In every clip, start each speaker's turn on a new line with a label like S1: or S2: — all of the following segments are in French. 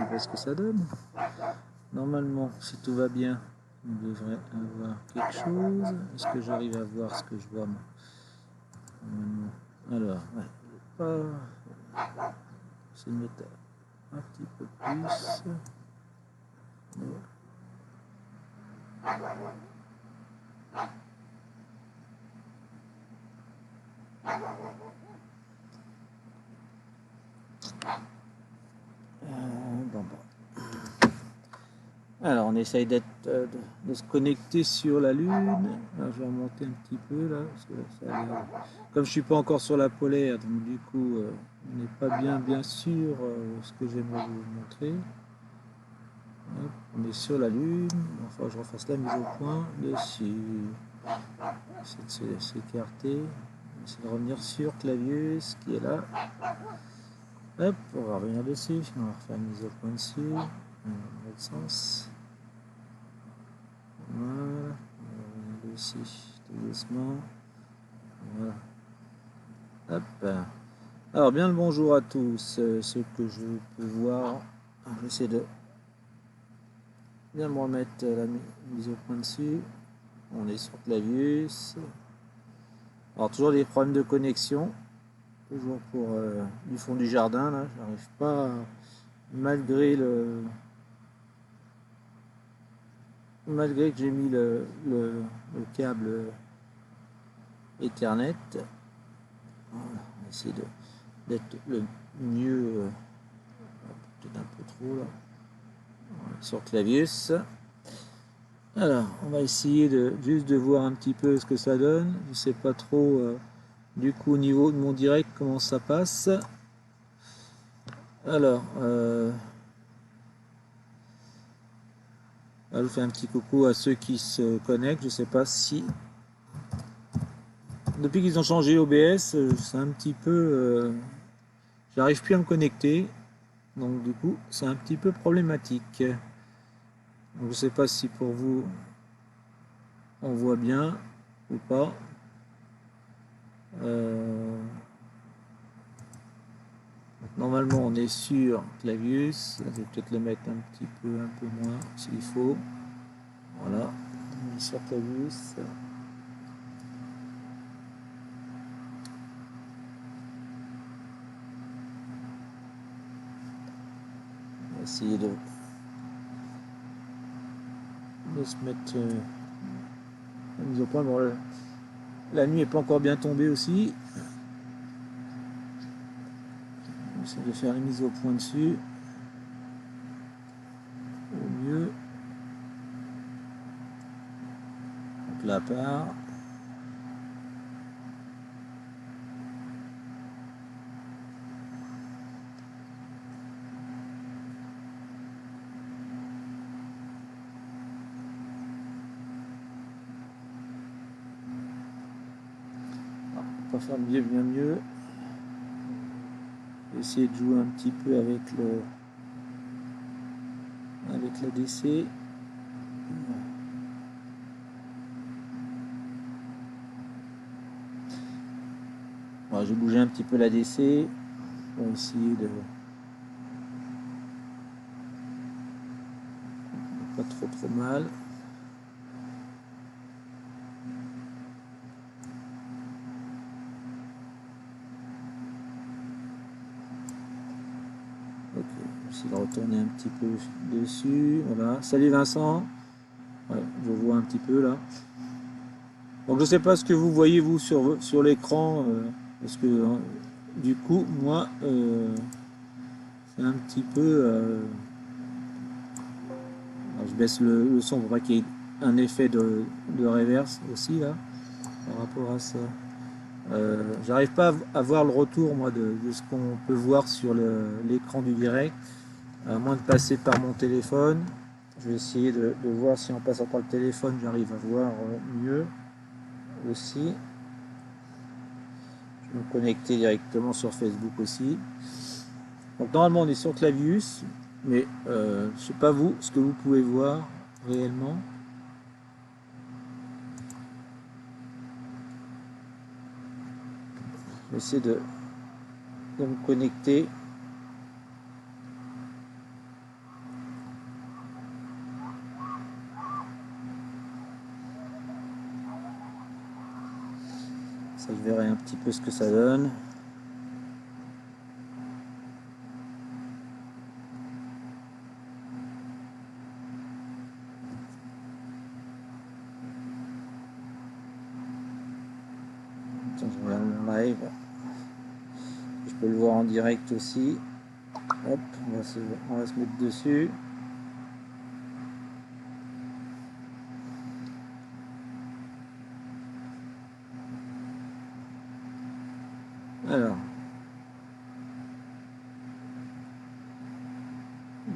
S1: voir ce que ça donne. Normalement, si tout va bien, on devrait avoir quelque chose. Est-ce que j'arrive à voir ce que je vois moi? Alors, ouais, c'est de mettre un petit peu plus. Alors, on essaye de se connecter sur la Lune. Alors, je vais remonter un petit peu là, parce que ça a l'air... Comme je suis pas encore sur la polaire, donc du coup, on n'est pas bien sûr ce que j'aimerais vous montrer. Hop, on est sur la Lune. Enfin, je refasse la mise au point dessus. J'essaie de s'écarter. J'essaie de revenir sur Clavius qui est là. Hop, on va revenir dessus. On va refaire une mise au point dessus. Dans l'autre sens. Voilà, on va revenir dessus tout doucement. Voilà. Hop. Alors, bien le bonjour à tous. Ce que je peux voir, j'essaie de bien me remettre la mise au point dessus. On est sur Clavius. Alors, toujours des problèmes de connexion. Toujours pour du fond du jardin, là. J'arrive pas, malgré que j'ai mis le câble Ethernet. Voilà, on va essayer d'être le mieux, peut-être un peu trop là, voilà, sur Clavius. Alors, on va essayer juste de voir un petit peu ce que ça donne. Je sais pas trop du coup au niveau de mon direct comment ça passe. Alors, je vous fais un petit coucou à ceux qui se connectent. Je sais pas si depuis qu'ils ont changé OBS, c'est un petit peu, j'arrive plus à me connecter. Donc du coup, c'est un petit peu problématique. Donc, je sais pas si pour vous on voit bien ou pas. Normalement, on est sur Clavius. Je vais peut-être le mettre un peu moins s'il faut. Voilà, on est sur Clavius. On va essayer de se mettre la mise au point. Bon, la nuit n'est pas encore bien tombée aussi. On essaie de faire les mises au point dessus au mieux. Donc là part. Pas faire mieux, bien mieux. Essayer de jouer un petit peu avec l'ADC. Bon, j'ai bougé un petit peu l'ADC pour essayer de pas trop mal. Ok, j'essaie de retourner un petit peu dessus. Voilà. Salut Vincent. Ouais, je vois un petit peu là. Donc je sais pas ce que vous voyez vous sur l'écran, parce que du coup moi c'est un petit peu. Je baisse le son pour pas qu'il y ait un effet de reverse aussi là par rapport à ça. J'arrive pas à voir le retour moi de ce qu'on peut voir sur l'écran du direct, à moins de passer par mon téléphone. Je vais essayer de voir si en passant par le téléphone j'arrive à voir mieux aussi. Je vais me connecter directement sur Facebook aussi. Donc normalement on est sur Clavius, mais je sais pas vous ce que vous pouvez voir réellement. Je vais essayer de me connecter. Ça, je verrai un petit peu ce que ça donne. Tiens, je regarde mon live. Je peux le voir en direct aussi. Hop, on va se mettre dessus. Alors,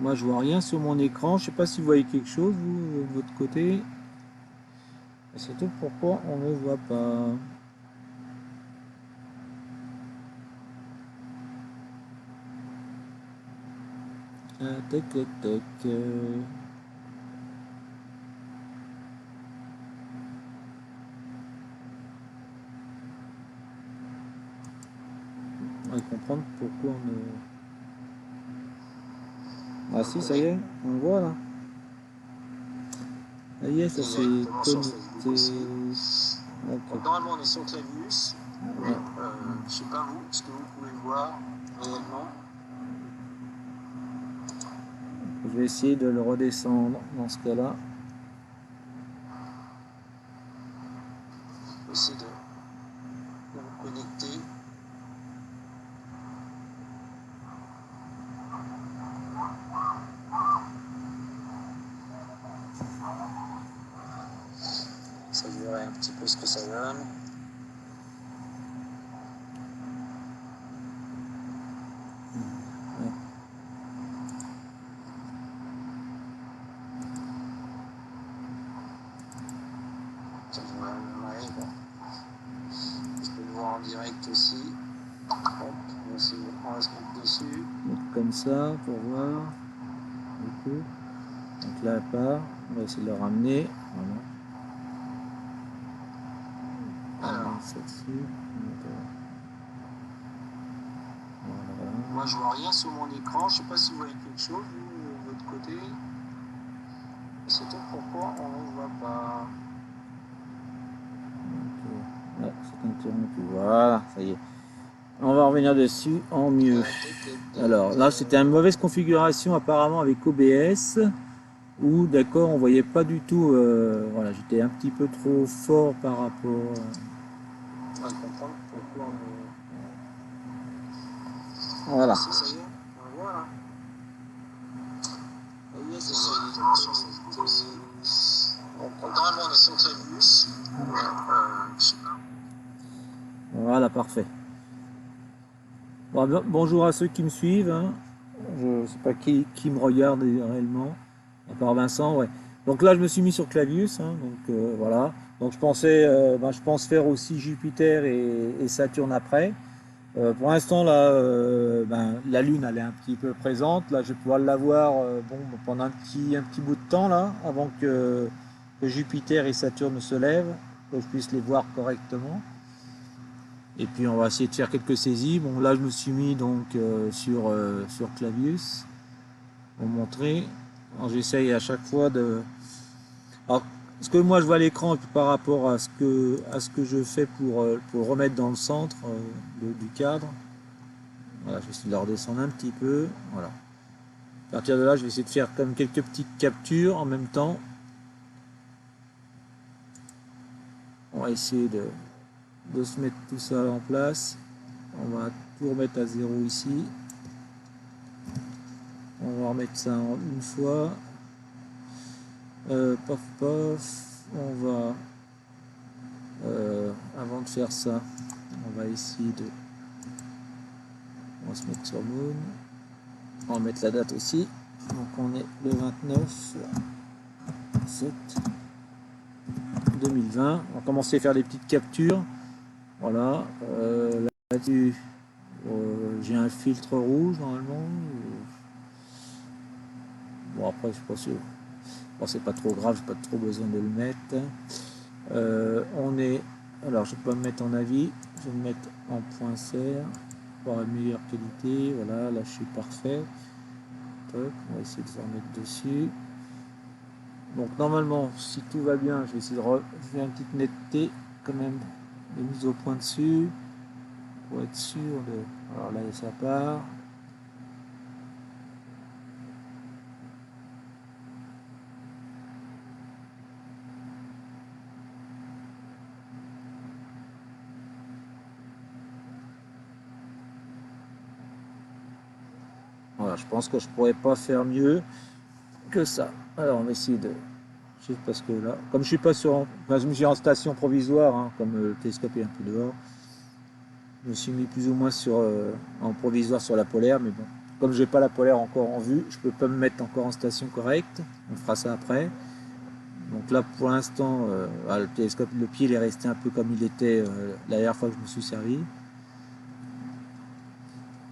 S1: moi je vois rien sur mon écran. Je sais pas si vous voyez quelque chose, vous, de votre côté. Et surtout pourquoi on ne voit pas. Tac, tac, tac. On va comprendre pourquoi on ne... Ah si, ça y est, on le voit là. Ça y est, ça s'est connecté.
S2: Donc, normalement on est sur Clavius, mais je sais pas vous, est-ce que vous pouvez voir réellement?
S1: Je vais essayer de le redescendre dans ce cas-là.
S2: Essayez de vous connecter. Ça je verrai un petit peu ce que ça donne. Ça je verrai le live. Je peux le voir en direct aussi. Hop, on va se mettre dessus.
S1: Comme ça pour voir. Du coup. Donc là, elle part. On va essayer de le ramener. Voilà.
S2: Alors,
S1: celle-ci.
S2: Voilà. Moi je vois rien sur mon écran. Je sais pas si vous voyez quelque chose, vous, de votre côté. C'est tout pourquoi on ne voit pas.
S1: Là, c'est interrompu. Voilà, ça y est. On va revenir dessus en mieux. Alors là, c'était une mauvaise configuration apparemment avec OBS. Où d'accord, on voyait pas du tout. Voilà, j'étais un petit peu trop fort par rapport.
S2: On va comprendre pourquoi on...
S1: Voilà.
S2: Ça y est, on voit là. Ça y est, donc normalement on est sur Clavius. Je sais pas.
S1: Voilà, parfait. Bon, bonjour à ceux qui me suivent. Hein. Je ne sais pas qui me regarde réellement, à part Vincent. Ouais. Donc là, je me suis mis sur Clavius. Hein, donc voilà. Donc je pensais, je pense faire aussi Jupiter et Saturne après. Pour l'instant, là, la Lune, elle est un petit peu présente. Là, je vais pouvoir la voir pendant un petit bout de temps, là, avant que Jupiter et Saturne se lèvent, que je puisse les voir correctement. Et puis, on va essayer de faire quelques saisies. Bon, là, je me suis mis donc sur Clavius pour montrer. J'essaye à chaque fois de... Alors, ce que moi, je vois à l'écran par rapport à ce que je fais pour remettre dans le centre du cadre. Voilà, je vais essayer de la redescendre un petit peu. Voilà. À partir de là, je vais essayer de faire comme quelques petites captures en même temps. On va essayer de se mettre tout ça en place. On va tout remettre à zéro ici. On va remettre ça en une fois. Paf paf. On va avant de faire ça, on va essayer de... On va se mettre sur Moon. On va mettre la date aussi. Donc on est le 29 7 2020. On va commencer à faire des petites captures. Voilà. Là-dessus, j'ai un filtre rouge normalement. Bon après, je sais pas si... Bon, c'est pas trop grave, j'ai pas trop besoin de le mettre. On est... Alors je peux pas me mettre en avis. Je vais me mettre en point serre pour une meilleure qualité. Voilà, là je suis parfait. Top, on va essayer de se remettre dessus. Donc normalement, si tout va bien, je vais essayer de faire une petite netteté quand même les mises au point dessus pour être sûr de. Alors là, ça part. Voilà, je pense que je pourrais pas faire mieux que ça. Alors on va essayer de. Juste parce que là, comme je suis pas sur. Enfin, je me suis en station provisoire, hein, comme le télescope est un peu dehors. Je me suis mis plus ou moins en provisoire sur la polaire, mais bon. Comme j'ai pas la polaire encore en vue, je peux pas me mettre encore en station correcte. On fera ça après. Donc là, pour l'instant, le télescope, le pied, il est resté un peu comme il était la dernière fois que je me suis servi.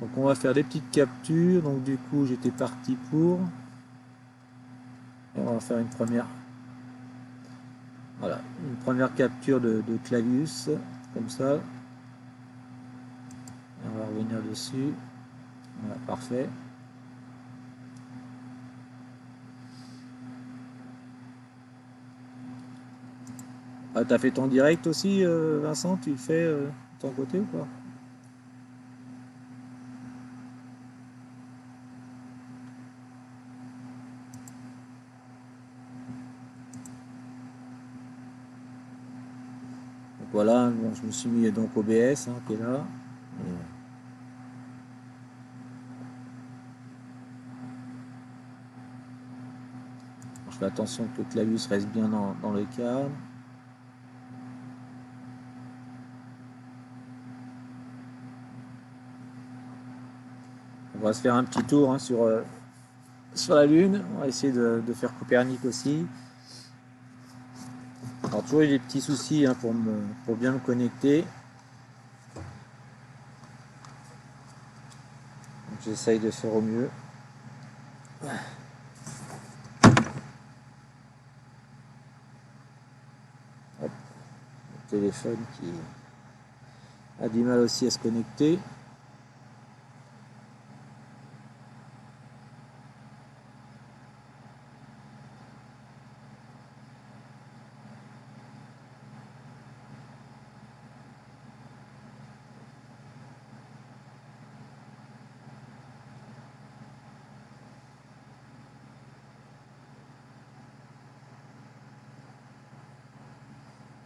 S1: Donc on va faire des petites captures. Donc du coup, j'étais parti pour. Et on va faire une première. Voilà, une première capture de Clavius, comme ça. Et on va revenir dessus. Voilà, parfait. Ah, t'as fait ton direct aussi, Vincent? Tu le fais de ton côté ou pas? Donc voilà, bon, je me suis mis donc OBS qui est là. Et je fais attention que le Clavius reste bien dans le cadre. On va se faire un petit tour sur la Lune. On va essayer de faire Copernic aussi. Alors toujours eu des petits soucis pour bien me connecter. Donc j'essaye de faire au mieux. Hop, le téléphone qui a du mal aussi à se connecter.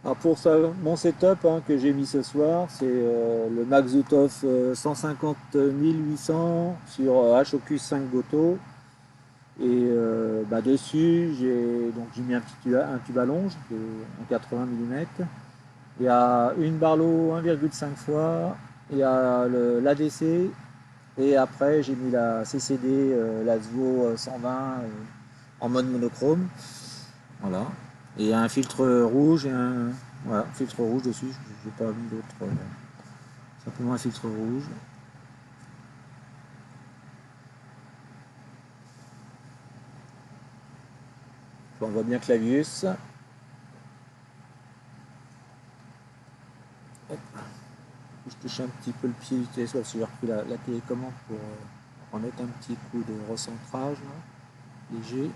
S1: Alors pour ça, mon setup que j'ai mis ce soir, c'est le Max Zootov 150 800 sur HOCUS 5 Goto. Et dessus, j'ai mis un tube à longe en 80 mm. Il y a une Barlow 1,5 fois, il y a l'ADC, et après j'ai mis la CCD, la ZVO 120 en mode monochrome. Voilà. Et il y a un filtre rouge et voilà, filtre rouge dessus. Je n'ai pas mis d'autre. Simplement un filtre rouge. On voit bien Clavius. Hop. Je touche un petit peu le pied du télescope parce que j'ai repris la télécommande pour remettre un petit coup de recentrage là, léger.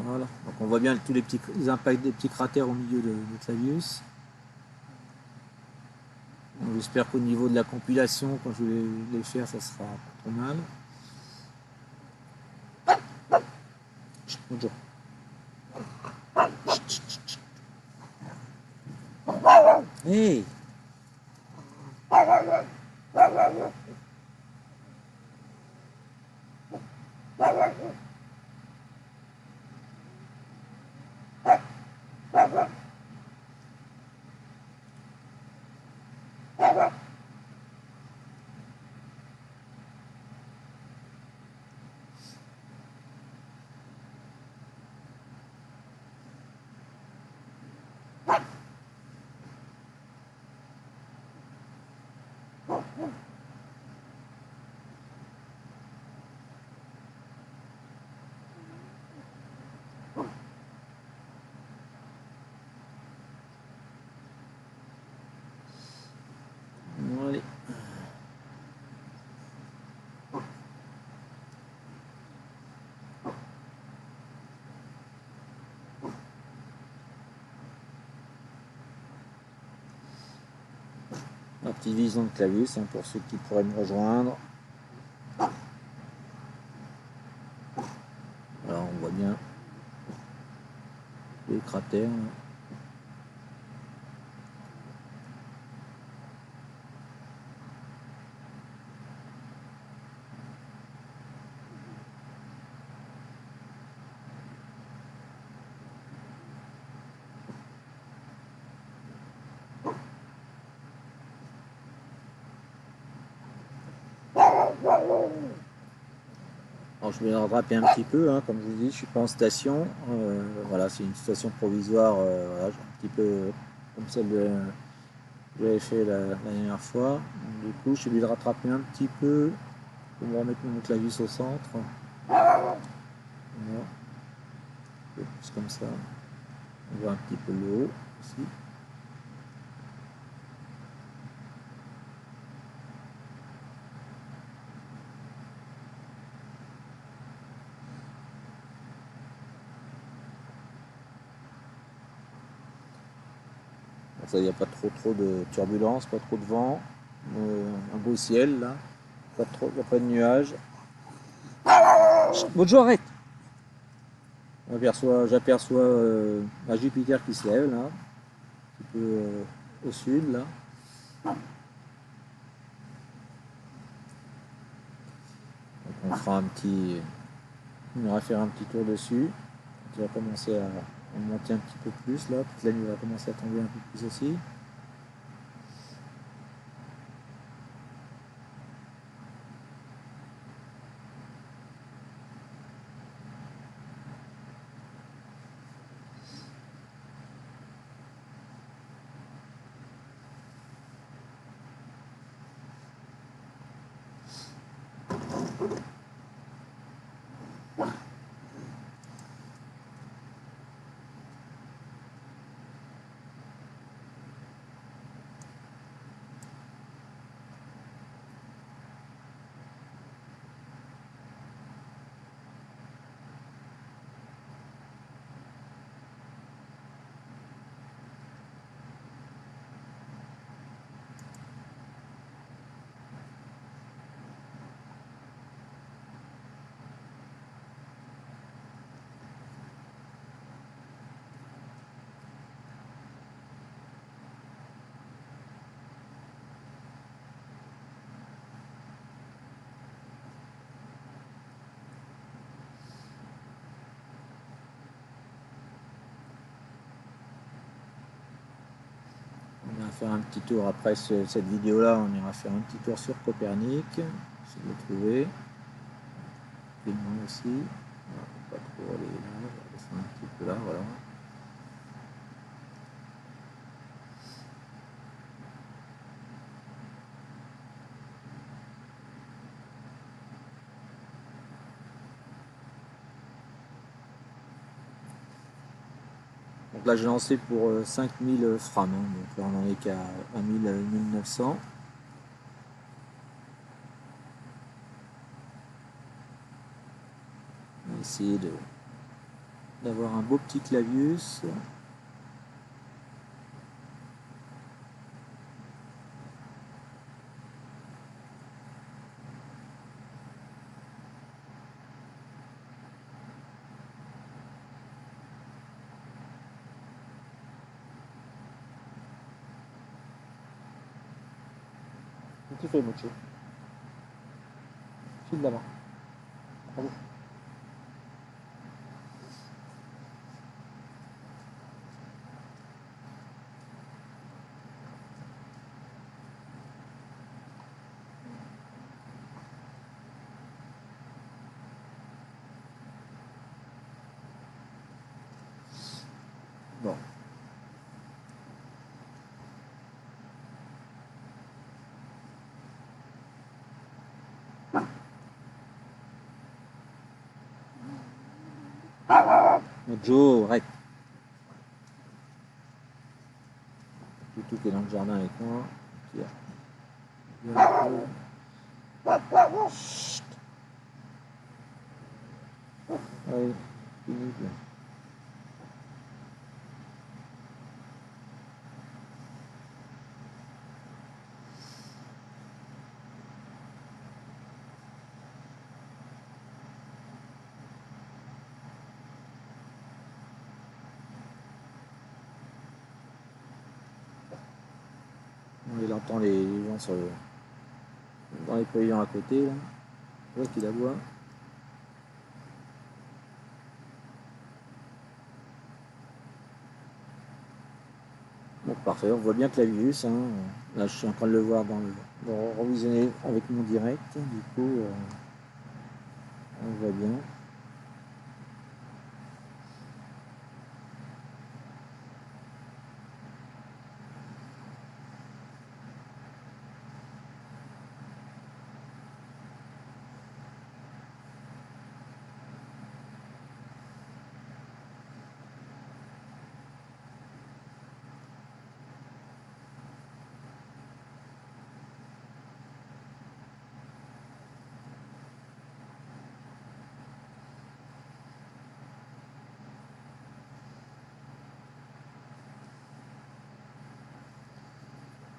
S1: Voilà. Donc on voit bien tous les impacts des petits cratères au milieu de Clavius. J'espère qu'au niveau de la compilation, quand je vais les faire, ça sera pas trop mal. Bonjour. Hey! Ma petite vision de Clavius, hein, pour ceux qui pourraient me rejoindre. Alors on voit bien les cratères. Là. Alors je vais rattraper un petit peu, hein, comme je vous dis, je suis pas en station. Voilà, c'est une station provisoire, voilà, un petit peu comme celle que j'avais fait la dernière fois. Donc, du coup, je suis obligé de rattraper un petit peu pour me remettre mon clavius au centre. Voilà. Un peu plus comme ça. On voit un petit peu le haut aussi. Ça, il n'y a pas trop de turbulence, pas trop de vent. Un beau ciel là, il n'y a pas de nuages. Bonjour, arrête. J'aperçois un Jupiter qui se lève là, un petit peu au sud là. Donc on ira faire un petit tour dessus. On va commencer à monter un petit peu plus là, toute la nuit va commencer à tomber un peu plus aussi. On ira faire un petit tour après cette vidéo là, on ira faire un petit tour sur Copernic, si vous le trouvez. Et moi aussi, voilà, pas trop aller là, on va descendre un petit peu là, voilà. Donc là j'ai lancé pour 5000 frames, hein, donc là on n'en est qu'à 1900. On va essayer d'avoir un beau petit clavius. Qu'est-ce que tu fais, Mocho? File là-bas. Bravo. Bon. Mojo, arrête. Toutou qui est dans le jardin avec moi. Chut. Allez, fini. j'entends les gens dans les pavillons à côté, là. Je vois qu'il aboie. Bon, parfait, on voit bien que la virus, hein, là je suis en train de le voir revisionner avec mon direct, du coup on voit bien.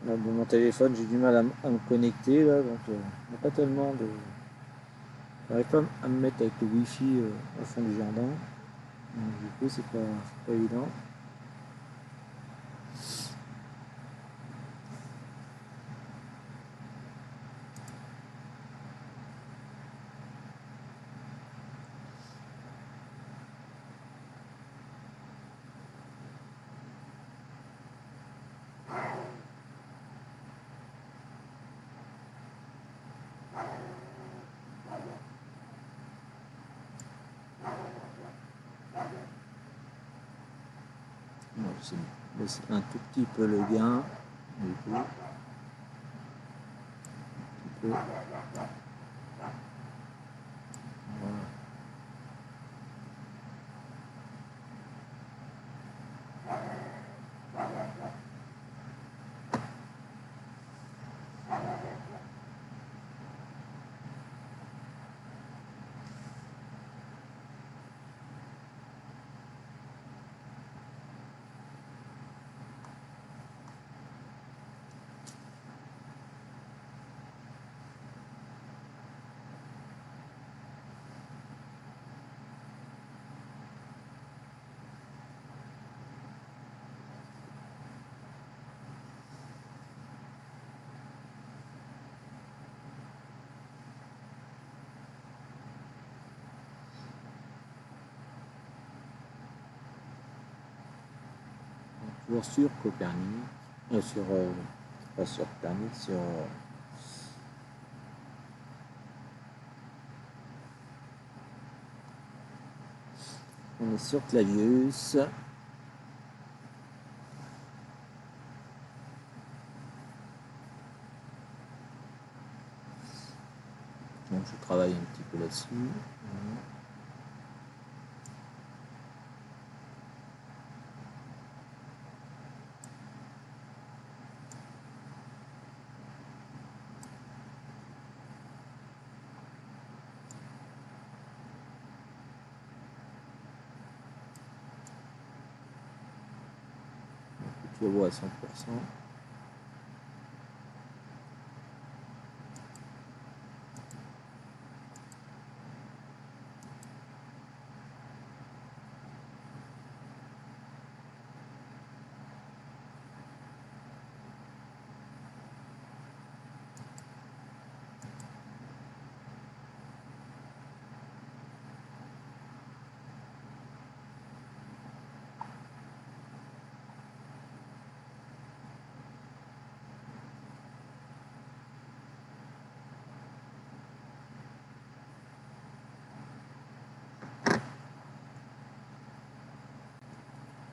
S1: Là, de mon téléphone, j'ai du mal à me connecter, là, donc il n'y a pas tellement de... J'arrive pas à me mettre avec le wifi au fond du jardin, donc du coup c'est pas évident. Je baisse un tout petit peu le gain, du coup. Un petit peu. Voilà. Toujours sur Copernic, pas sur Copernic, on est sur Clavius. Donc je travaille un petit peu là-dessus. Voilà. Tu le vois à 100%.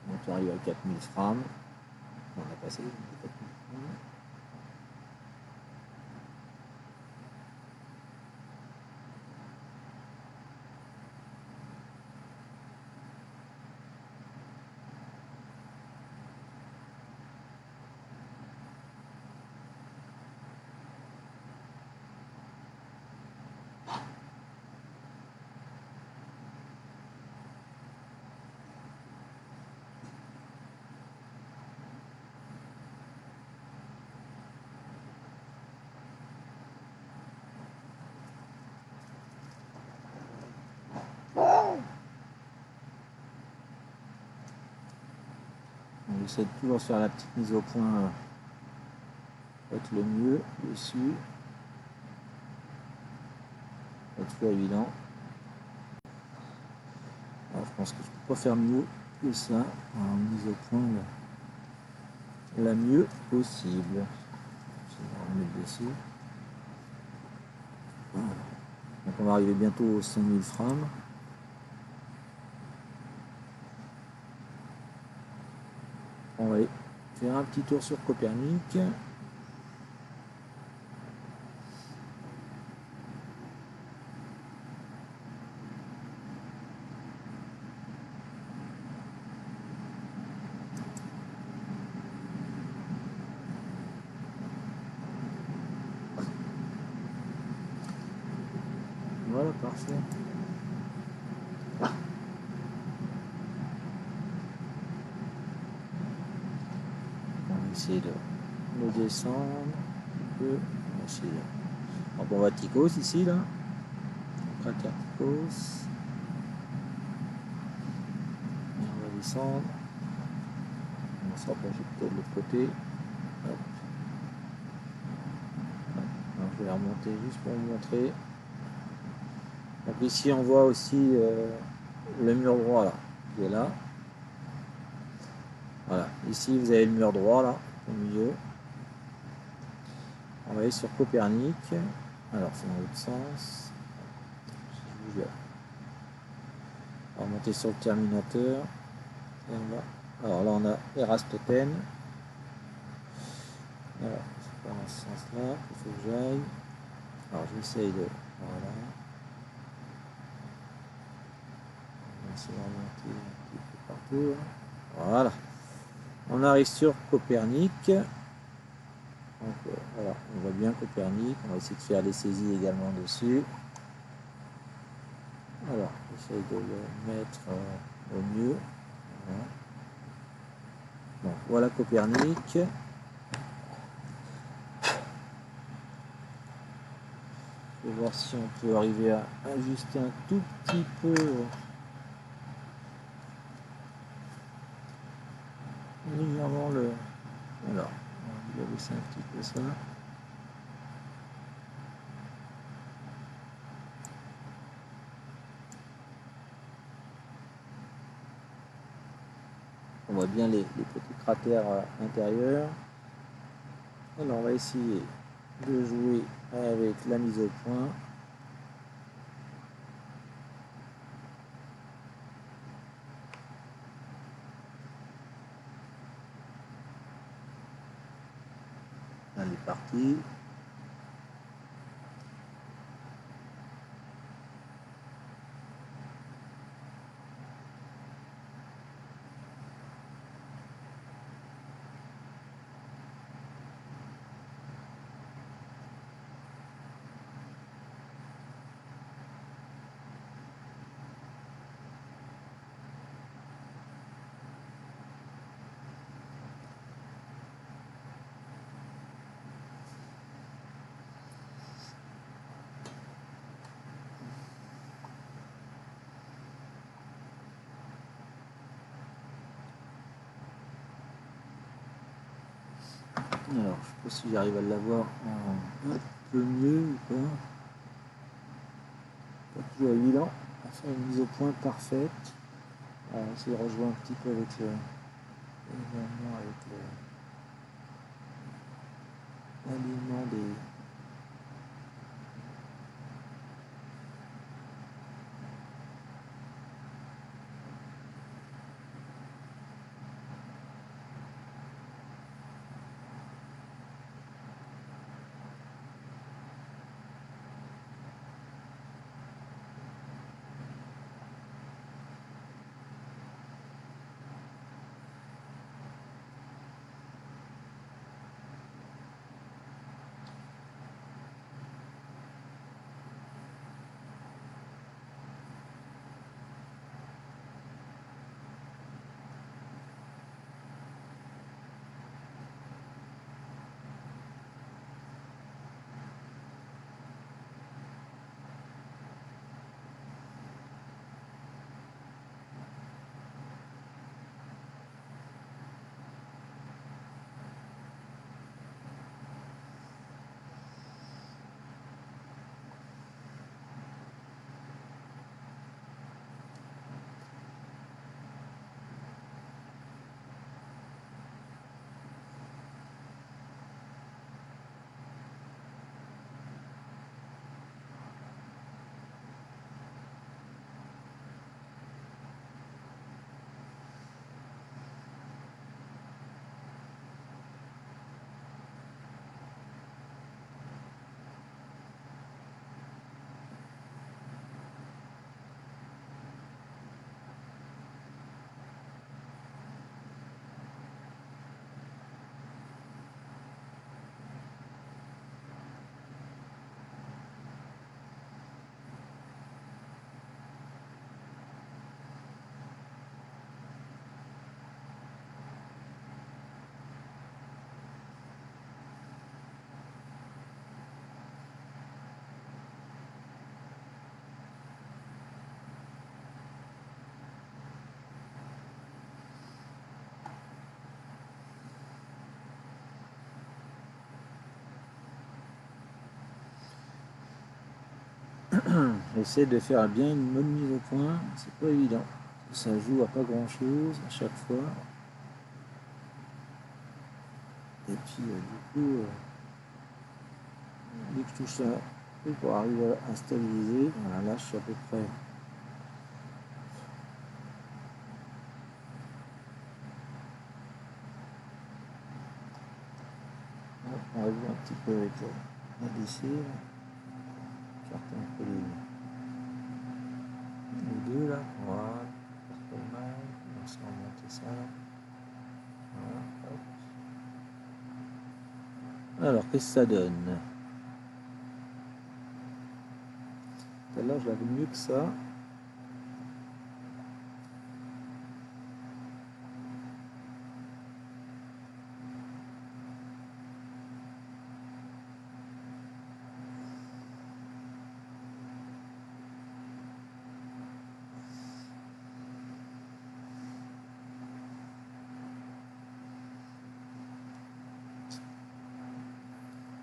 S1: Donc on arrive à 4000 frames. On a passé les 4000 frames. On essaie de toujours faire la petite mise au point être le mieux dessus. Cette fois évident. Alors, je pense que je ne peux pas faire mieux que ça en mise au point la mieux possible. Je vais remettre dessus. Voilà. Donc on va arriver bientôt aux 5000 frames. On va faire un petit tour sur Copernic. Voilà, parfait. On va essayer de le descendre un peu. On va essayer de... Donc on va Tychos ici, là. Cratère Tychos. Et on va descendre. On va se rapprocher peut-être de l'autre côté. Hop. Alors, je vais remonter juste pour vous montrer. Donc ici on voit aussi le mur droit là, qui est là. Voilà, ici vous avez le mur droit là, au milieu. On va aller sur Copernic. Alors c'est dans l'autre sens. On va monter sur le Terminateur. Et on va... Alors là on a Eratosthène. Alors c'est pas dans ce sens là qu'il faut que j'aille. Alors j'essaye de... Voilà. On va essayer de remonter un petit peu partout. Voilà. On arrive sur Copernic. Donc voilà, on voit bien Copernic. On va essayer de faire des saisies également dessus. Alors, j'essaye de le mettre au mieux. Voilà. Donc voilà Copernic. Je vais voir si on peut arriver à ajuster un tout petit peu légèrement le... Voilà, on va baisser un petit peu ça. On voit bien les petits cratères intérieurs. Alors on va essayer de jouer avec la mise au point. Elle est partie. Alors, je ne sais pas si j'arrive à l'avoir un peu mieux ou pas. Pas toujours évident à faire une mise au point parfaite. On va essayer de rejoindre un petit peu avec l'alignement des... J'essaie de faire bien une bonne mise au point, c'est pas évident. Ça joue à pas grand chose à chaque fois. Et puis dès que je touche ça, pour arriver à stabiliser, voilà, là je suis à peu près. On va voir un petit peu avec la DC, j'écarte un peu les deux là, voilà, pas mal, on va remonter ça là. Voilà, alors qu'est-ce que ça donne? Celle-là je l'avais mieux que ça.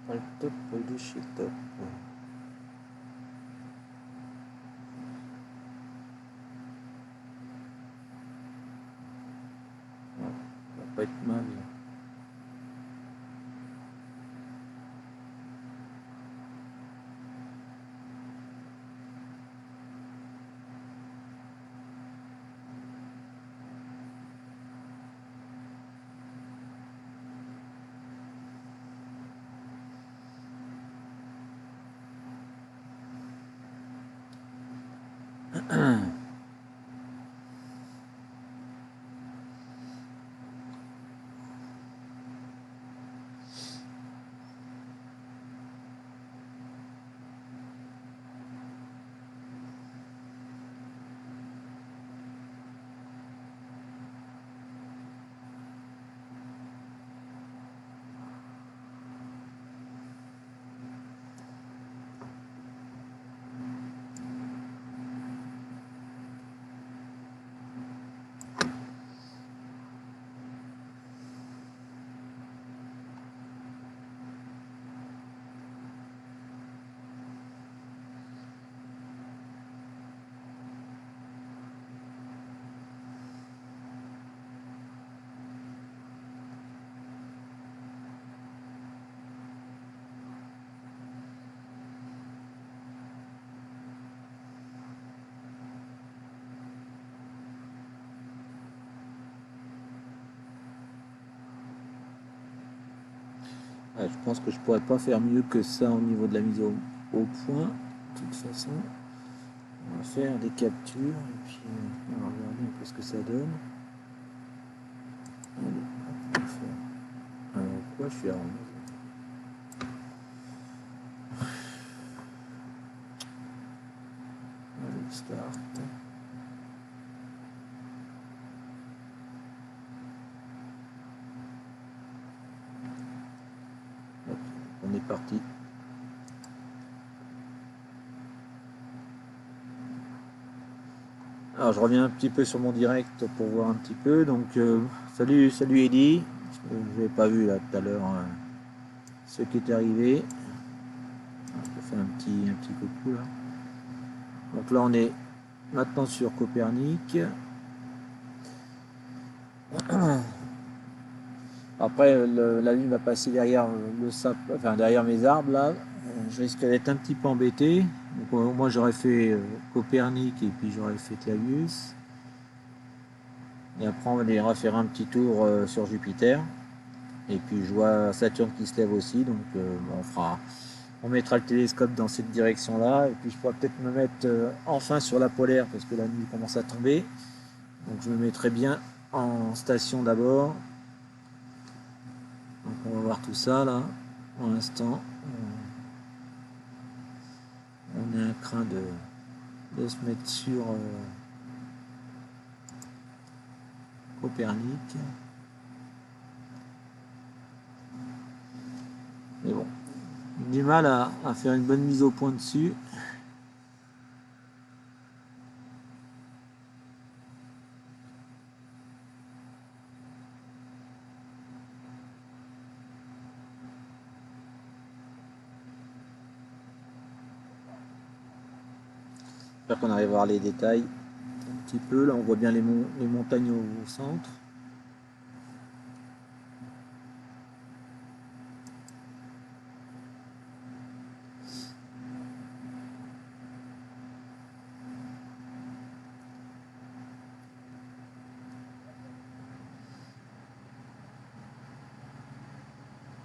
S1: Pas le top de chez top. Ouais, ça va pas être mal. Ouais, je pense que je pourrais pas faire mieux que ça au niveau de la mise au point. De toute façon, on va faire des captures et puis on va regarder un peu ce que ça donne. Allez, on va faire. Alors, quoi, je suis à 11. Allez, start. Hop, on est parti. Alors je reviens un petit peu sur mon direct pour voir un petit peu. Donc salut Eddy. Je n'avais pas vu là tout à l'heure ce qui est arrivé. Je fais un petit coucou là. Donc là on est maintenant sur Copernic. Après la lune va passer derrière le sap, enfin derrière mes arbres là. Je risque d'être un petit peu embêté. Donc moi j'aurais fait Copernic et puis j'aurais fait Clavius. Et après on ira faire un petit tour sur Jupiter. Et puis je vois Saturne qui se lève aussi, donc on mettra le télescope dans cette direction-là. Et puis je pourrais peut-être me mettre enfin sur la polaire parce que la nuit commence à tomber. Donc je me mettrai bien en station d'abord. Donc on va voir tout ça là. Pour l'instant, on est en train de se mettre sur Copernic. Mais bon, du mal à faire une bonne mise au point dessus. J'espère qu'on arrive à voir les détails un petit peu. Là, on voit bien les montagnes au centre.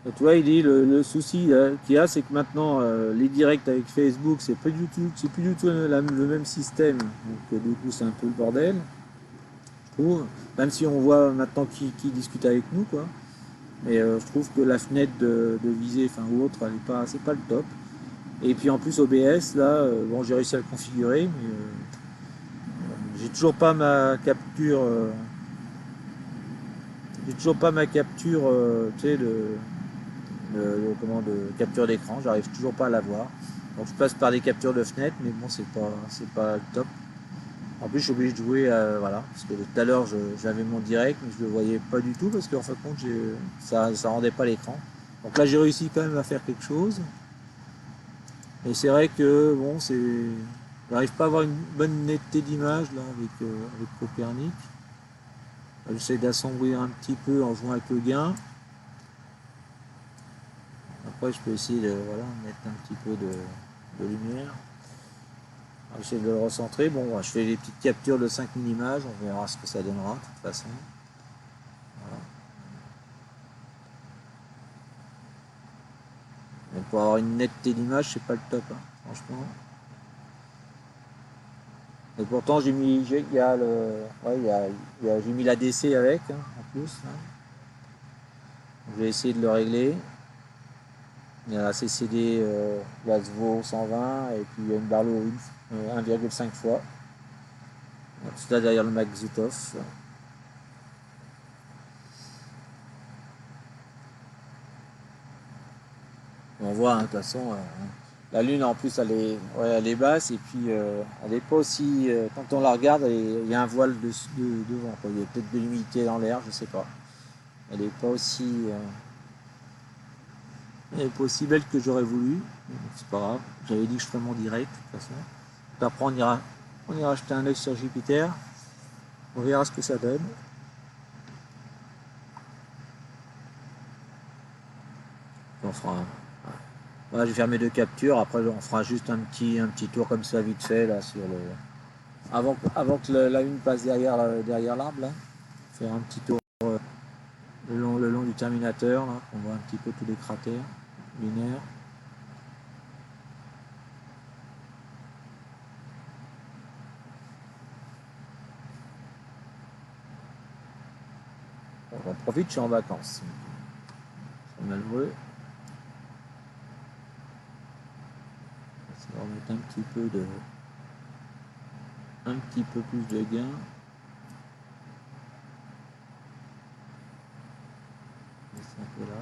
S1: Et tu vois, il dit le souci qu'il y a, c'est que maintenant les directs avec Facebook, c'est plus du tout le même système. Donc du coup, c'est un peu le bordel, je trouve. Même si on voit maintenant qui discute avec nous, quoi. Mais je trouve que la fenêtre de visée, enfin ou autre, elle est pas, c'est pas le top. Et puis en plus OBS, là, bon, j'ai réussi à le configurer, mais j'ai toujours pas ma capture. J'ai toujours pas ma capture, tu sais, de capture d'écran, j'arrive toujours pas à l'avoir. Donc je passe par des captures de fenêtre, mais bon, c'est pas le top. En plus, je suis obligé de jouer, voilà, parce que tout à l'heure j'avais mon direct, mais je le voyais pas du tout parce qu'en fin de compte, ça rendait pas l'écran. Donc là, j'ai réussi quand même à faire quelque chose. Et c'est vrai que bon, j'arrive pas à avoir une bonne netteté d'image là avec Copernic. J'essaie d'assombrir un petit peu en jouant avec le gain. Après, je peux essayer de voilà, mettre un petit peu de lumière. J'essaie de le recentrer. Bon, je fais des petites captures de 5000 images, on verra ce que ça donnera de toute façon. Voilà. Mais pour avoir une netteté d'image, c'est pas le top, hein, franchement. Et pourtant, j'ai mis, il y a le, ouais, j'ai mis l'ADC avec, hein, en plus. Hein. Je vais essayer de le régler. Il y a la CCD Lasvo 120 et puis il y a une Barlow 1,5 fois. Tout là derrière le Mac Zutov. On voit, hein, de toute façon, la Lune en plus elle est basse et puis elle est pas aussi. Quand on la regarde, il y a un voile devant. Quoi. Il y a peut-être de l'humidité dans l'air, je sais pas. Elle est pas aussi. Elle est pas aussi belle que j'aurais voulu. C'est pas grave. J'avais dit que je ferais mon direct de toute façon. Et après on ira jeter un œil sur Jupiter. On verra ce que ça donne. On fera un. Voilà, j'ai fait mes deux captures. Après, on fera juste un petit tour comme ça vite fait là sur le. Avant que la Lune passe derrière l'arbre là. Faire un petit tour le long du Terminateur là. On voit un petit peu tous les cratères lunaires. On profite, je suis en vacances. C'est malheureux. On va mettre un petit peu plus de gain. C'est un peu là.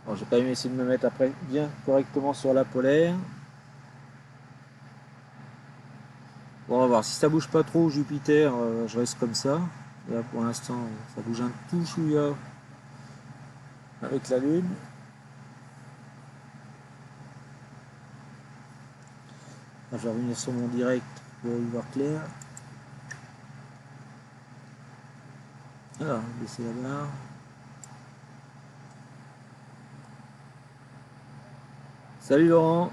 S1: Bon, j'ai quand même essayé de me mettre après bien correctement sur la polaire. Bon, on va voir. Si ça bouge pas trop Jupiter, je reste comme ça. Là pour l'instant, ça bouge un tout chouïa avec la Lune. Là, je vais revenir sur mon direct pour y voir clair. Alors, baisser la barre. Salut Laurent,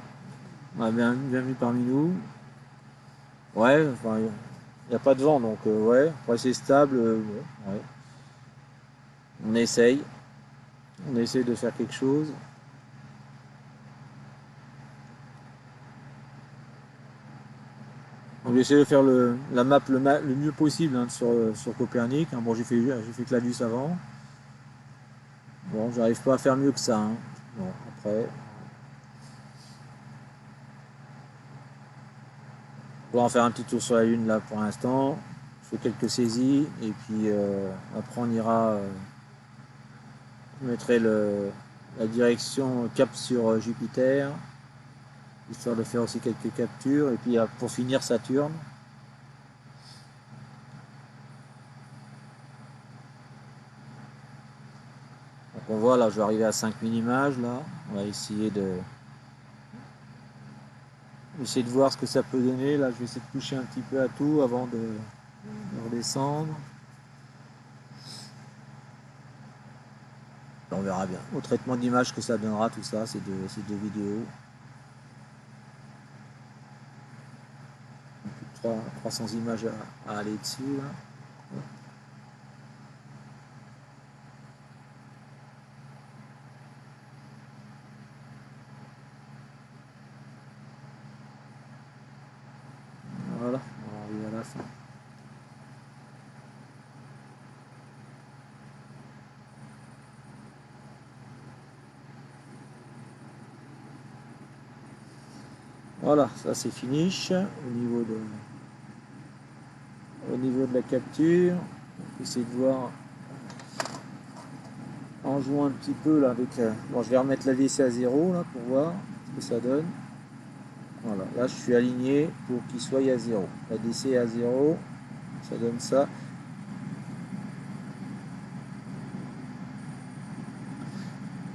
S1: bienvenue parmi nous. Ouais, enfin, il n'y a pas de vent donc ouais, après c'est stable. Bon, ouais. On essaye. On essaye de faire quelque chose. Donc j'ai essayé de faire la map le mieux possible hein, sur Copernic. Hein. Bon, j'ai fait Clavius avant. Bon, j'arrive pas à faire mieux que ça. Hein. Bon, après. On va en faire un petit tour sur la Lune là pour l'instant. Je fais quelques saisies et puis après on ira. Je mettrai la direction cap sur Jupiter, histoire de faire aussi quelques captures. Et puis pour finir Saturne. on voit là, je vais arriver à 5000 images là. On va essayer de voir ce que ça peut donner. Là, je vais essayer de toucher un petit peu à tout avant de redescendre. On verra bien. Au traitement d'image que ça donnera, tout ça, ces deux vidéos. 300 images à aller dessus là. Voilà, on va arriver à la fin. Voilà, ça c'est finish au niveau de la capture. On peut essayer de voir en jouant un petit peu là avec. Bon, je vais remettre la DC à 0 là pour voir ce que ça donne. Voilà, là je suis aligné pour qu'il soit à 0. La DC est à 0, ça donne ça.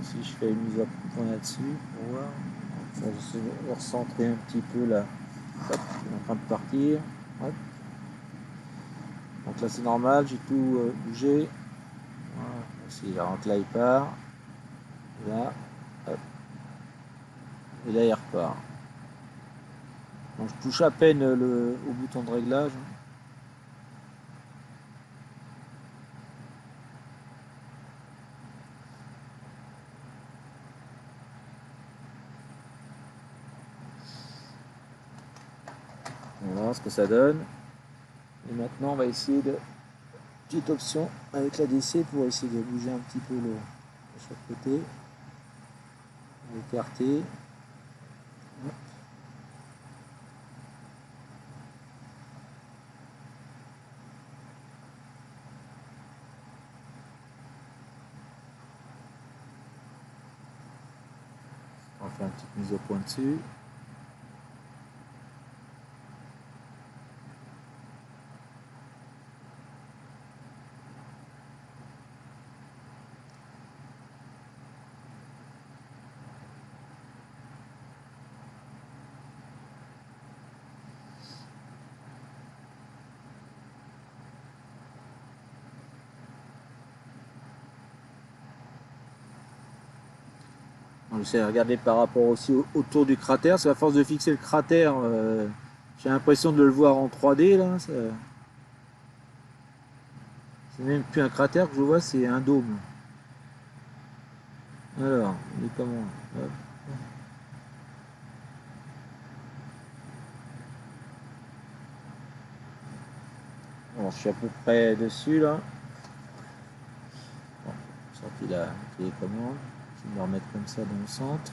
S1: Si je fais une mise à point là-dessus pour voir, je vais recentrer un petit peu là. Hop, il est en train de partir. Hop. Donc là c'est normal, j'ai tout bougé. Voilà. Si il rentre là, il part. Là, hop. Et là il repart. Donc je touche à peine au bouton de réglage. Voilà ce que ça donne. Et maintenant on va essayer de petite option avec la DC pour essayer de bouger un petit peu de chaque côté. Écarter. On va faire une petite mise au point dessus. J'essaie de regarder par rapport aussi autour du cratère. C'est à force de fixer le cratère, j'ai l'impression de le voir en 3D là. C'est même plus un cratère que je vois, c'est un dôme. Alors, il est comment? Hop. Bon, je suis à peu près dessus là. Bon, sorti la télécommande. Je vais me remettre comme ça dans le centre.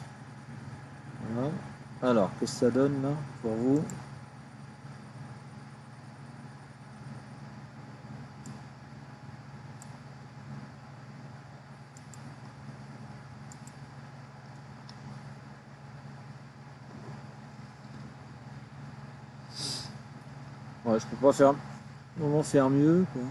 S1: Voilà. Alors, qu'est-ce que ça donne là pour vous? Ouais, je peux pas faire vraiment faire mieux quoi.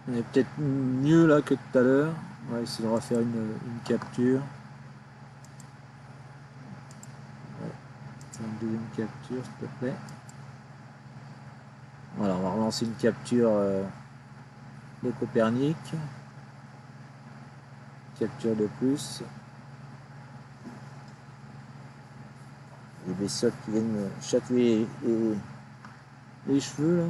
S1: On est peut-être mieux là que tout à l'heure. On va essayer de refaire une capture. Ouais. Une deuxième capture s'il te plaît. Voilà, on va relancer une capture de Copernic. Capture de plus. Il y a des socs qui viennent me chatouiller les cheveux là.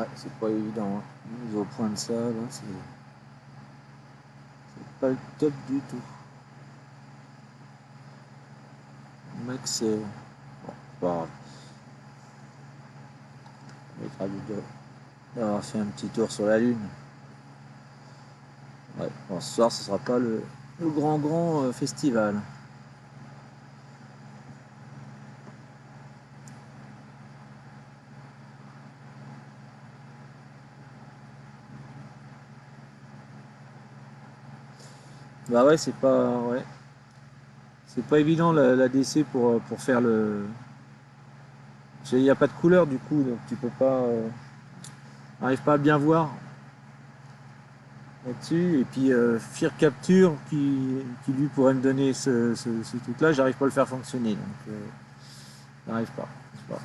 S1: Ouais, c'est pas évident. Hein. Mise au point de ça, là, c'est pas le top du tout. Le mec, c'est. Bon, c'est pas grave. On mettra d'avoir fait un petit tour sur la Lune. Ouais, bon, ce soir, ce sera pas le grand festival. Bah ouais, c'est pas. Ouais. C'est pas évident la DC pour faire le. Il n'y a pas de couleur du coup, donc tu peux pas. Arrive pas à bien voir là-dessus. Et puis Fear Capture qui lui pourrait me donner ce truc-là, j'arrive pas à le faire fonctionner. Donc j'arrive pas. C'est pas.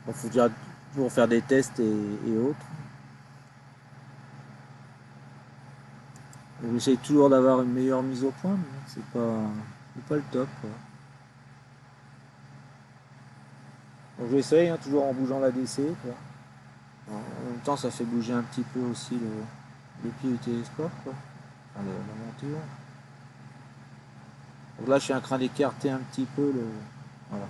S1: Bon, faut dire pour faire des tests et autres. J'essaye toujours d'avoir une meilleure mise au point, mais c'est pas le top. Quoi. Donc j'essaye, hein, toujours en bougeant la DC. Quoi. En même temps, ça fait bouger un petit peu aussi le pied du télescope, quoi. Enfin, la monture. Donc là, je suis en train d'écarter un petit peu le. Voilà.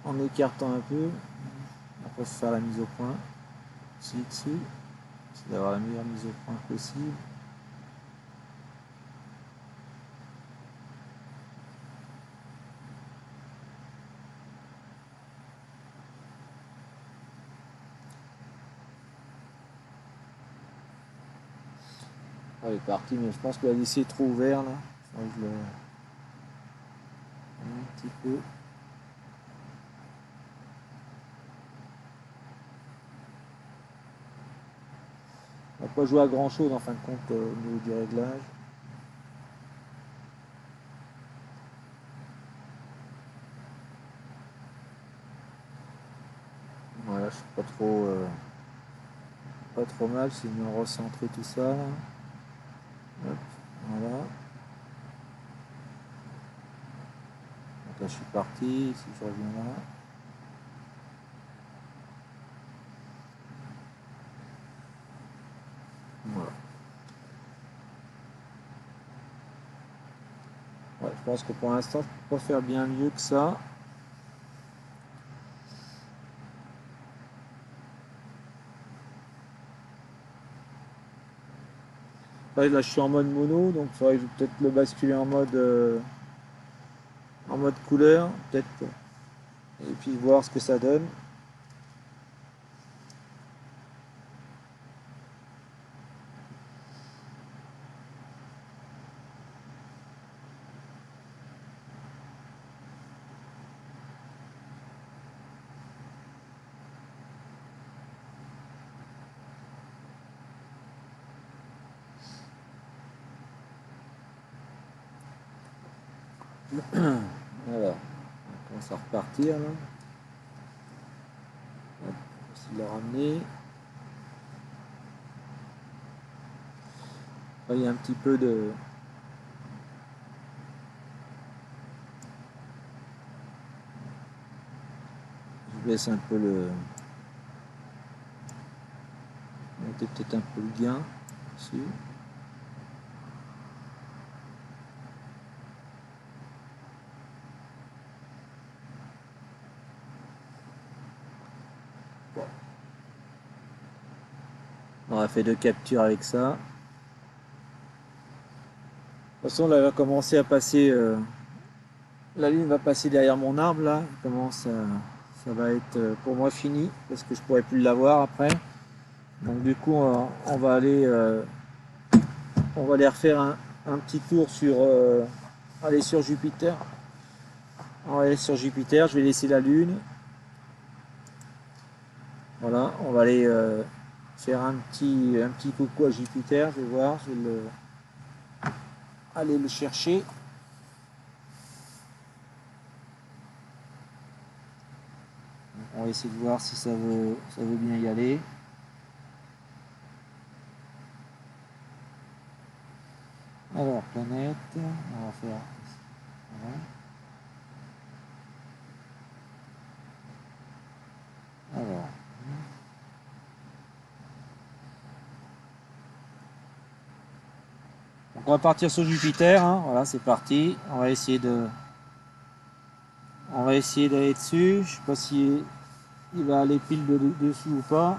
S1: En écartant un peu. Après, faut faire la mise au point. Ici, dessus. C'est d'avoir la meilleure mise au point possible. Ah, il est parti, mais je pense que la DC est trop ouvert là. Faudrait que je le. Un petit peu. On va pas jouer à grand chose en fin de compte au niveau du réglage. Voilà, je suis pas trop mal, c'est mieux recentrer tout ça. Là. Hop, voilà. Donc là je suis parti, si je reviens là. Voilà. Ouais, je pense que pour l'instant je peux pas faire bien mieux que ça. Là je suis en mode mono, donc il faudrait que je vais peut-être le basculer en mode couleur, peut-être. Et puis voir ce que ça donne. Voilà. On commence à repartir là. Hop, essayer de le ramener. Là, il y a un petit peu de. Je baisse un peu le. Monter peut-être un peu le gain dessus. On a fait 2 captures avec ça. De toute façon, là, elle va commencer à passer. La lune va passer derrière mon arbre là. Ça va être pour moi fini parce que je pourrai plus l'avoir après. Donc du coup, on va aller refaire un petit tour aller sur Jupiter. On va aller sur Jupiter. Je vais laisser la lune. Voilà, on va aller faire un petit coucou à Jupiter. Je vais voir, je vais aller le chercher. On va essayer de voir si ça veut bien y aller. Alors, planète, on va faire Voilà. Alors. Donc on va partir sur Jupiter, hein. Voilà, c'est parti. On va essayer d'aller dessus. Je sais pas si il va aller pile dessus ou pas.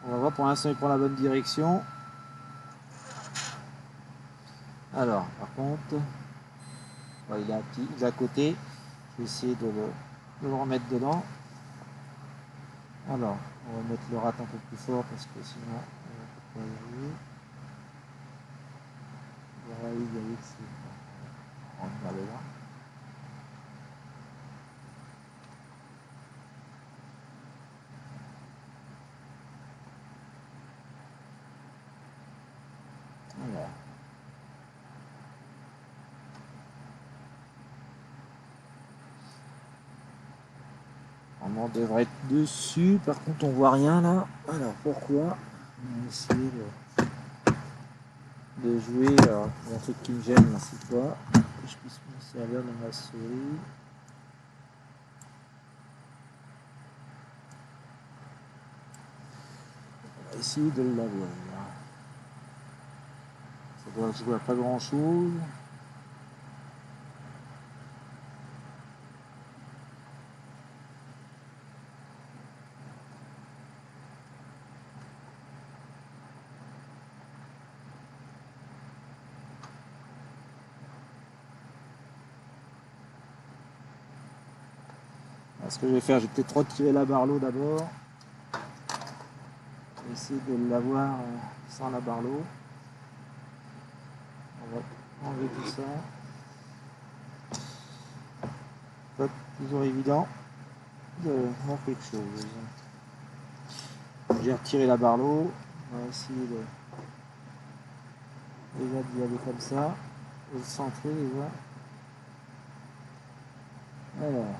S1: On va voir, pour l'instant il prend la bonne direction. Alors, par contre, voilà, il est à côté. Je vais essayer de le remettre dedans. Alors, on va mettre le rat un peu plus fort parce que sinon on ne peut pas y arriver. Voilà, il y a ici. On va regarder là. Voilà. On devrait être dessus, par contre on voit rien là. Alors pourquoi? On va essayer de jouer. Alors, il y a un truc qui me gêne là, c'est quoi? Que je puisse me servir de ma souris. On va essayer de l'avoir. Ça doit jouer à pas grand chose. Ce que je vais faire, je vais peut-être retirer la barlow d'abord. Je vais essayer de l'avoir sans la barlow. On va enlever tout ça. Pas toujours évident de voir quelque chose. J'ai retiré la barlow. On va essayer déjà d'y aller comme ça. Et le centrer déjà. Alors.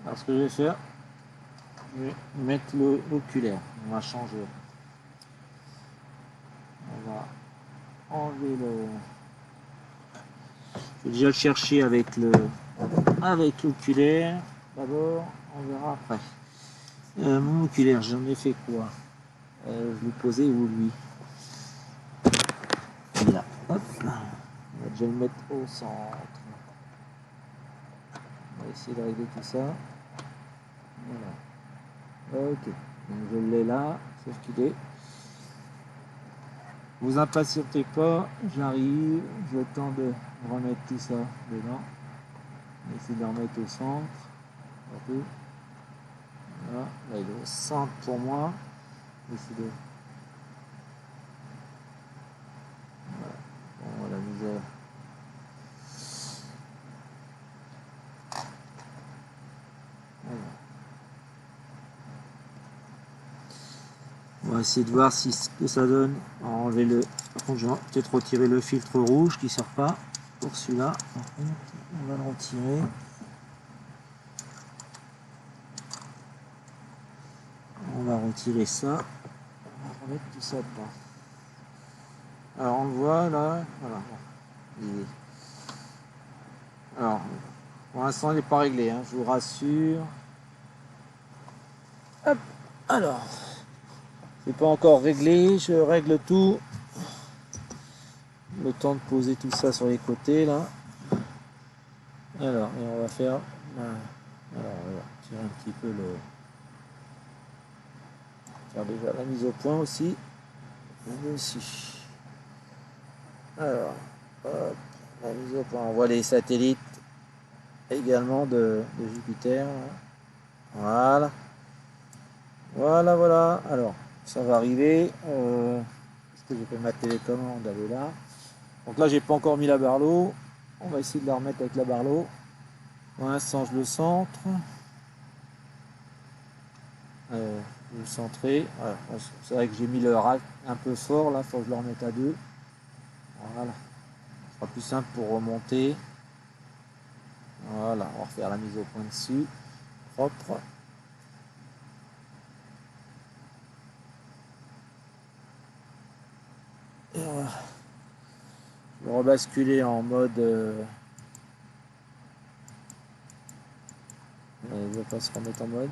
S1: Alors ce que je vais faire, je vais mettre l'oculaire. On va changer. On va enlever le. Je vais déjà le chercher avec l'oculaire. D'abord, on verra après. Mon oculaire, j'en ai fait quoi? Je l'ai posé où lui? Là. Hop. On va déjà le mettre au centre. On va essayer de régler tout ça. Voilà. Ok. Donc je l'ai là, sauf qu'il est. Vous impatientez pas, j'arrive, j'ai le temps de remettre tout ça dedans. On va essayer de le remettre au centre. Voilà, là il est au centre pour moi. Essayer de. Voilà. Bon, on va la misère. Voilà. On va essayer de voir ce que ça donne. On va enlever le. Par contre, je vais peut-être retirer le filtre rouge qui ne sert pas pour celui-là. Par contre, on va le retirer. On va retirer ça. On va remettre tout ça dedans. Alors on le voit là. Voilà. Alors, pour l'instant, il n'est pas réglé, hein, je vous rassure. Hop. Alors, c'est pas encore réglé, je règle tout. Le temps de poser tout ça sur les côtés là. Alors, et on va faire. Alors, on va tirer un petit peu le. Faire déjà la mise au point aussi. Ici. Alors, hop, la mise au point. On voit les satellites également de Jupiter. Voilà. Voilà, voilà. Alors, ça va arriver. Est-ce que j'ai fait ma télécommande? Elle est là. Donc là, j'ai pas encore mis la barlow. On va essayer de la remettre avec la barlow. Pour l'instant, je le centre. Je vais le centrer. Voilà. C'est vrai que j'ai mis le rack un peu fort là, il faut que je le remette à 2. Voilà. Ce sera plus simple pour remonter. Voilà, on va refaire la mise au point dessus. Propre. Et voilà. Je vais rebasculer en mode. Il ne va pas se remettre en mode.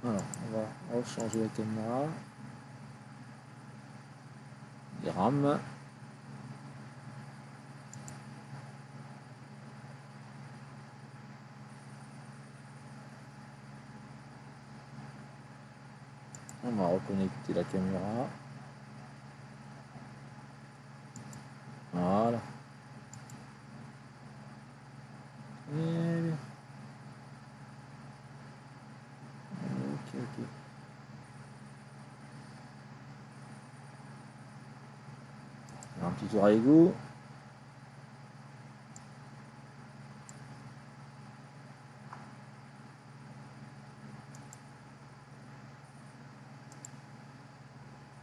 S1: Alors, on va rechanger la caméra. Les rames. On va reconnecter la caméra. Voilà. Et... ok. Un petit tour à l'égout.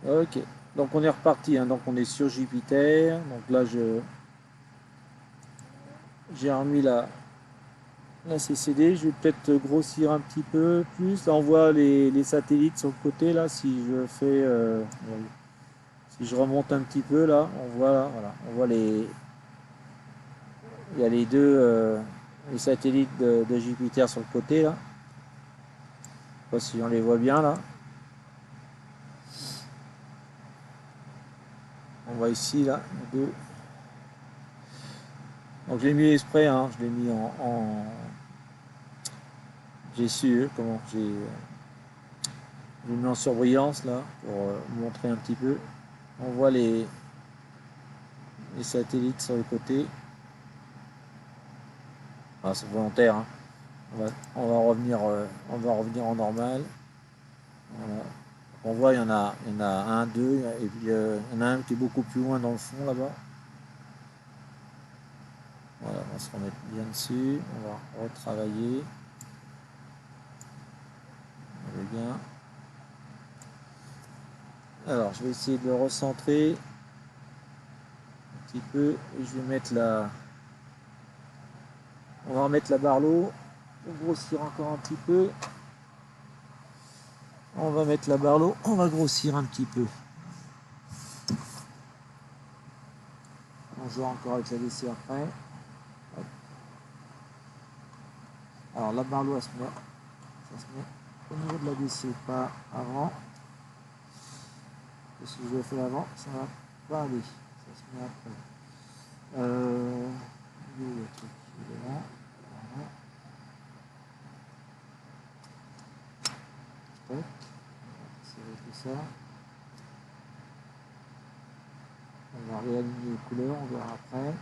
S1: Ok, donc on est reparti, hein. Donc on est sur Jupiter. Donc là j'ai remis la CCD. Je vais peut-être grossir un petit peu plus. Là on voit les satellites sur le côté là. Si je fais si je remonte un petit peu là, on voit là, voilà, on voit il y a les deux les satellites de Jupiter sur le côté là. Je sais pas si on les voit bien là. On voit ici là, deux. Donc je l'ai mis exprès, hein, je l'ai mis j'ai su comment j'ai mis en surbrillance là pour montrer un petit peu. On voit les satellites sur les côtés. Ah, c'est volontaire, hein. On va revenir en normal. Voilà. On voit il y en a un, deux, et puis il y en a un qui est beaucoup plus loin dans le fond là-bas. Voilà, on va se remettre bien dessus. On va retravailler. Bien. Alors je vais essayer de le recentrer un petit peu et je vais mettre on va remettre la Barlow pour grossir encore un petit peu. On va mettre la Barlow, on va grossir un petit peu. On joue encore avec la DC après. Hop. Alors la Barlow ça se met au niveau de la DC, pas avant. Et si je le fais avant, ça va pas aller. Ça se met après. Le truc il est là. Voilà. Hop. On va tirer tout ça. On va réaligner les couleurs, on verra après.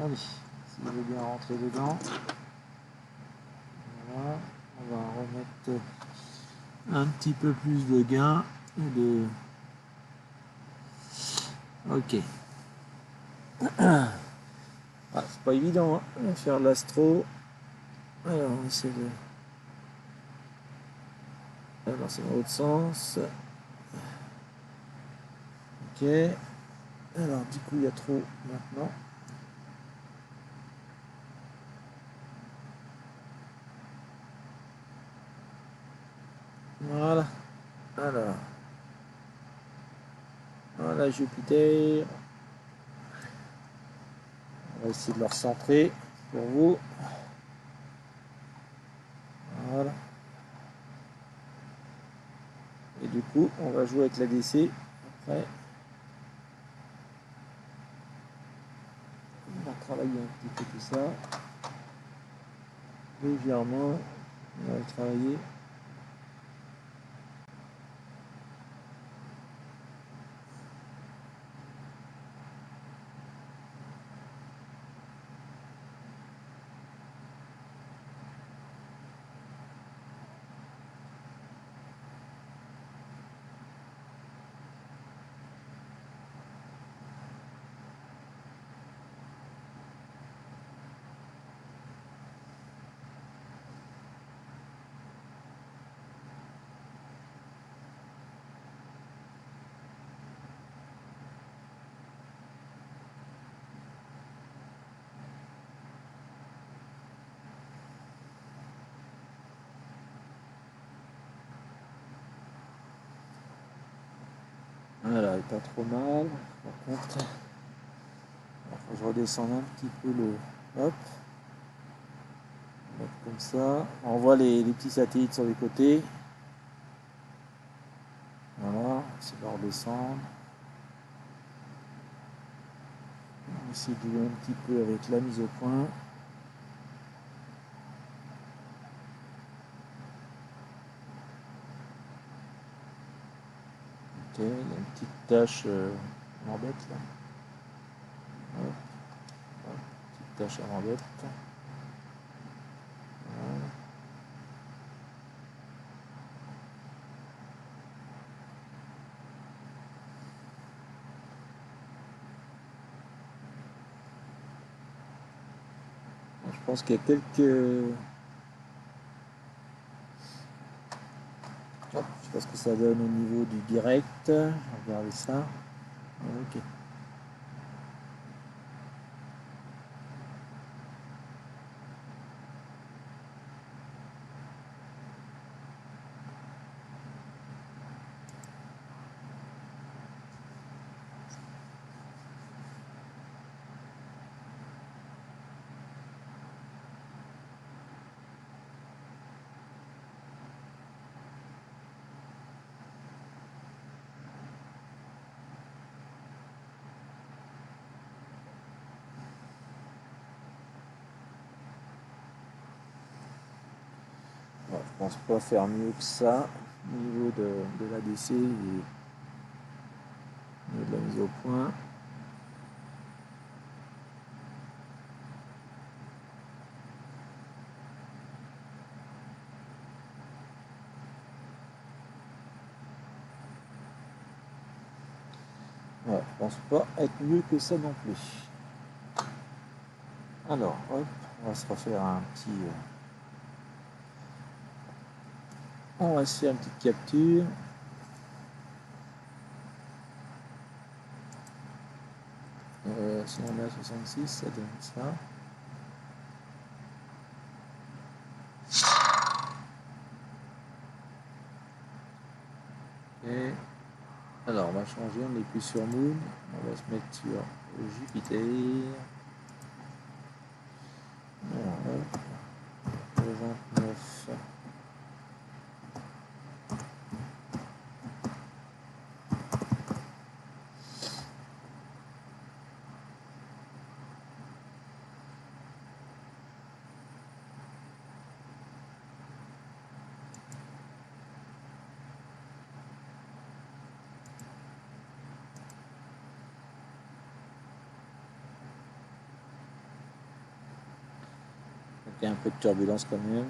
S1: Allez, si je veux bien rentrer dedans. Voilà. On va remettre un petit peu plus de gain. Ok. Ah, c'est pas évident hein, de faire de l'astro. Alors on essaie de. Alors c'est dans l'autre sens. Ok. Alors du coup il y a trop maintenant. Voilà. Alors. Voilà Jupiter. On va essayer de le recentrer pour vous. Voilà. Et du coup, on va jouer avec la DC. Après, on va travailler un petit peu tout ça. Légèrement, on va le travailler. Voilà, elle est pas trop mal. Par contre, faut que je redescende un petit peu le. Hop, on va mettre comme ça. On voit les petits satellites sur les côtés. Voilà, c'est va redescendre. On va essayer de jouer un petit peu avec la mise au point. Ok, il y a une petite tache m'embête là. Hop, hop, petite tache à m'embête. Voilà. Je pense qu'il y a quelques. Hop, je sais pas ce que ça donne au niveau du direct. Je vais regarder ça. Ok. Ouais, je pense pas faire mieux que ça au niveau de l'ADC et au niveau de la mise au point. Ouais, je pense pas être mieux que ça non plus. Alors, hop, on va se refaire un petit. On va se faire une petite capture. Si on a 66, ça donne ça. Et alors, on va changer, on n'est plus sur Moon, on va se mettre sur Jupiter. Voilà, le 29. Donc il y a un peu de turbulence quand même.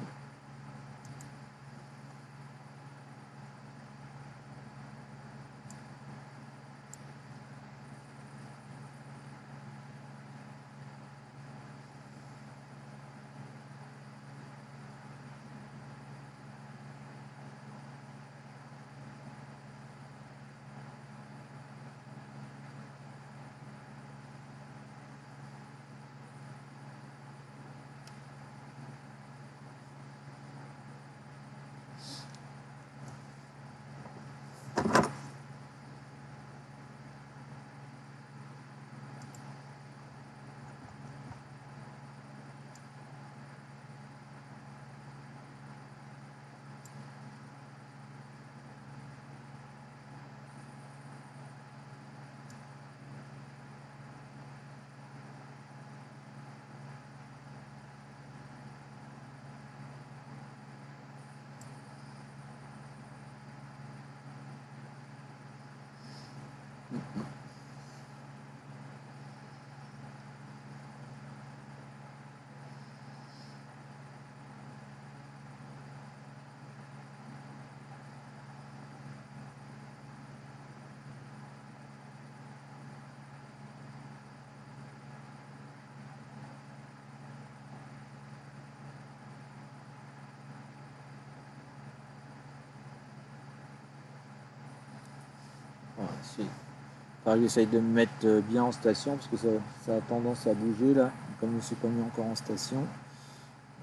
S1: Voilà, j'essaye de me mettre bien en station parce que ça a tendance à bouger là. Comme je ne suis pas mis encore en station,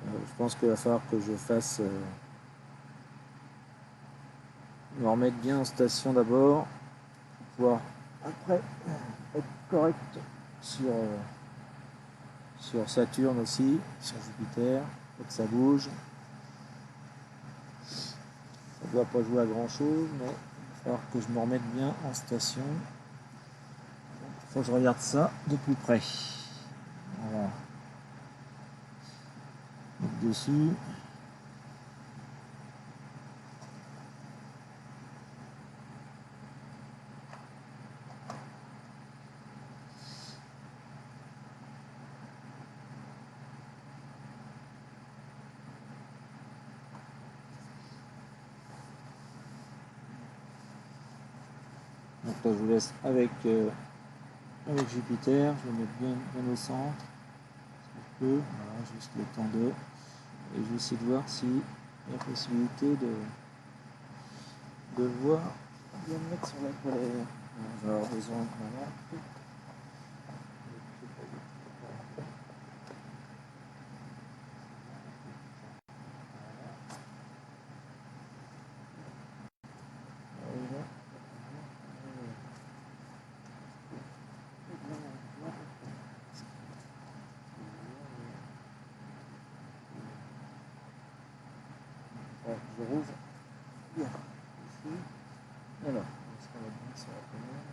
S1: je pense qu'il va falloir que je fasse me remettre bien en station d'abord pouvoir après être correct sur Saturne aussi, sur Jupiter. Faut que ça bouge. Ça ne doit pas jouer à grand chose, mais il va falloir que je me remette bien en station. Il faut que je regarde ça de plus près. Voilà. Donc dessus. Donc là, je vous laisse avec Jupiter. Je vais mettre bien au centre. Si je peux. Voilà, juste le temps de. Et je vais essayer de voir s'il y a possibilité de voir. Bien me mettre sur la polaire. Je vais avoir besoin de ma lampe. Je rouvre bien ici. Alors, on se remet bien sur la polaire.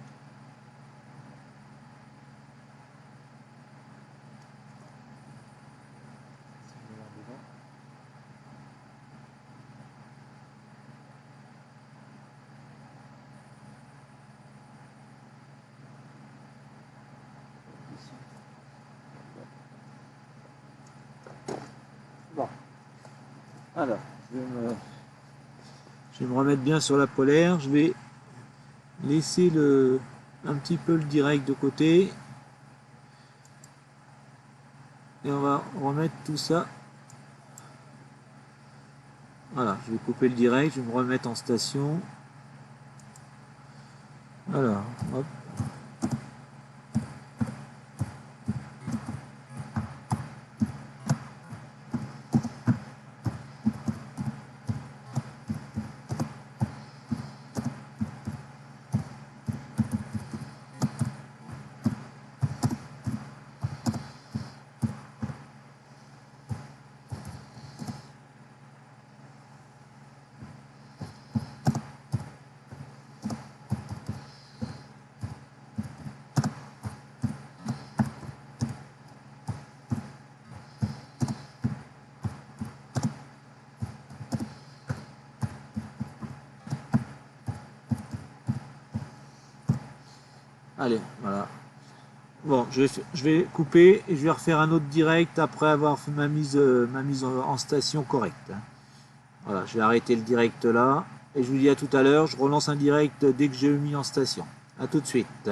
S1: Si je vais voir dedans. Ici. Bon. Alors, je vais me remettre bien sur la polaire. Je vais laisser un petit peu le direct de côté. Et on va remettre tout ça. Voilà, je vais couper le direct, je vais me remettre en station. Alors, hop. Allez, voilà. Bon, je vais couper et je vais refaire un autre direct après avoir fait ma mise en station correcte. Voilà, je vais arrêter le direct là. Et je vous dis à tout à l'heure, je relance un direct dès que j'ai mis en station. A tout de suite.